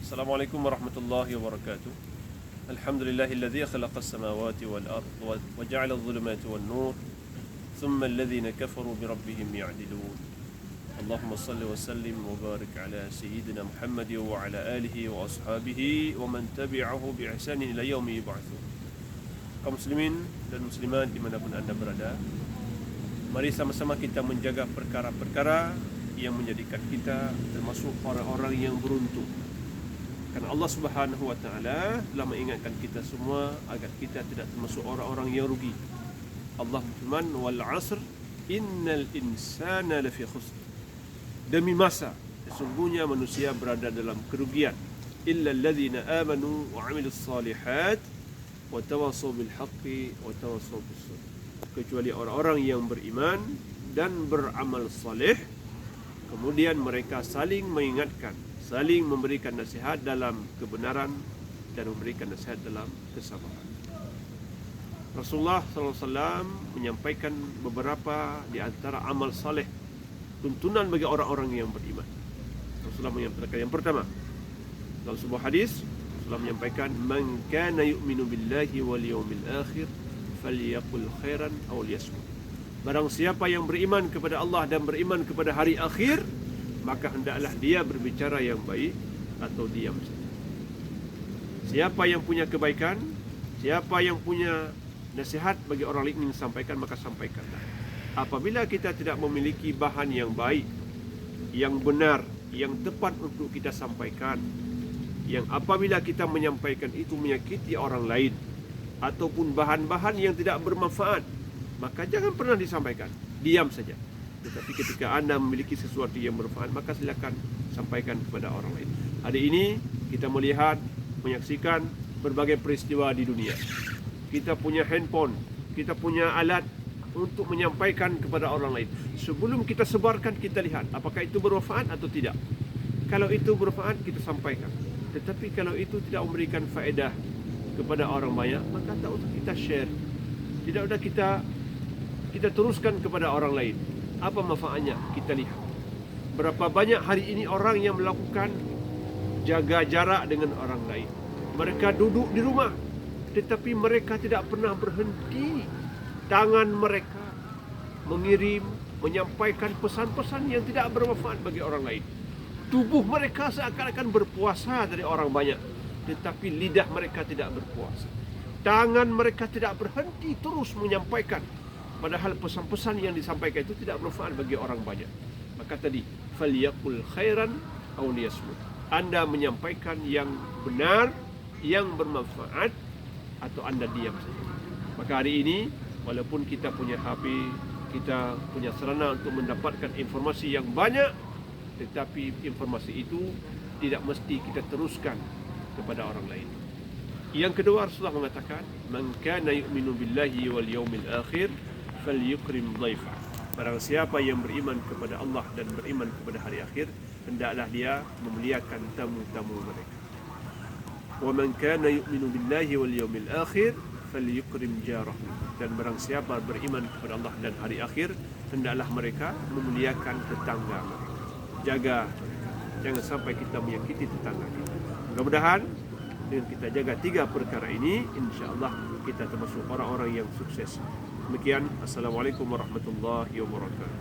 Assalamualaikum warahmatullahi wabarakatuh. Alhamdulillahilladzi khalaqas samawati wal ard wa ja'ala adh-dhulumati wan nur thumma alladhina kafaru bi rabbihim ya'dilun. Allahumma shalli wa sallim wa barik ala sayyidina Muhammad wa ala alihi wa ashabihi wa man tabi'ahu bi ihsanin ila yaumi yub'atsun. Kaum muslimin dan muslimat dimanapun anda berada, mari sama-sama kita menjaga perkara-perkara yang menjadikan kita termasuk orang-orang yang beruntung. Karena Allah Subhanahu wa taala telah mengingatkan kita semua agar kita tidak termasuk orang-orang yang rugi. Allah berfirman, wal 'asr innal insana lafi khusr. Demi masa, sesungguhnya manusia berada dalam kerugian. Illa alladzina amanu wa 'amilus shalihat wa tawassaw bil haqqi wa tawassaw bis sabr. Kecuali orang-orang yang beriman dan beramal saleh, kemudian mereka saling mengingatkan, saling memberikan nasihat dalam kebenaran dan memberikan nasihat dalam kesabaran. Rasulullah SAW menyampaikan beberapa di antara amal saleh, tuntunan bagi orang-orang yang beriman. Rasulullah menyampaikan yang pertama, dalam sebuah hadis Rasulullah menyampaikan, man kana yu'minu billahi wal yawmil akhir falyaqul khairan aw liyasmut. Barang siapa yang beriman kepada Allah dan beriman kepada hari akhir, maka hendaklah dia berbicara yang baik atau diam saja. Siapa yang punya kebaikan, siapa yang punya nasihat bagi orang lain yang sampaikan, maka sampaikanlah. Apabila kita tidak memiliki bahan yang baik, yang benar, yang tepat untuk kita sampaikan, yang apabila kita menyampaikan itu menyakiti orang lain, ataupun bahan-bahan yang tidak bermanfaat, maka jangan pernah disampaikan, diam saja. Tetapi ketika anda memiliki sesuatu yang bermanfaat, maka silakan sampaikan kepada orang lain. Hari ini kita melihat, menyaksikan berbagai peristiwa di dunia. Kita punya handphone, kita punya alat untuk menyampaikan kepada orang lain. Sebelum kita sebarkan, kita lihat apakah itu bermanfaat atau tidak. Kalau itu bermanfaat, kita sampaikan. Tetapi kalau itu tidak memberikan faedah kepada orang banyak, maka tak usah kita share. Tidak usah kita teruskan kepada orang lain. Apa manfaatnya? Kita lihat berapa banyak hari ini orang yang melakukan jaga jarak dengan orang lain. Mereka duduk di rumah, tetapi mereka tidak pernah berhenti tangan mereka mengirim, menyampaikan pesan-pesan yang tidak bermanfaat bagi orang lain. Tubuh mereka seakan-akan berpuasa dari orang banyak, tetapi lidah mereka tidak berpuasa. Tangan mereka tidak berhenti terus menyampaikan, padahal pesan-pesan yang disampaikan itu tidak bermanfaat bagi orang banyak. Maka tadi, falyaqul khairan aw liyasmut. Anda menyampaikan yang benar, yang bermanfaat, atau Anda diam saja. Maka hari ini, walaupun kita punya HP, kita punya sarana untuk mendapatkan informasi yang banyak, tetapi informasi itu tidak mesti kita teruskan kepada orang lain. Yang kedua, Rasulullah mengatakan, man kana yu'minu billahi wal yawmil akhir falyukrim dhaifa. Barang siapa yang beriman kepada Allah dan beriman kepada hari akhir, hendaklah dia memuliakan tamu-tamu mereka. Wa man kana yu'minu billahi wal yawmil akhir falyukrim jarahu. Dan barang siapa beriman kepada Allah dan hari akhir, hendaklah mereka memuliakan tetangga mereka. Jaga, jangan sampai kita menyakiti tetangga kita. Mudah-mudahan dengan kita jaga 3 perkara ini, insya-Allah kita termasuk orang-orang yang sukses. Demikian, assalamualaikum warahmatullahi wabarakatuh.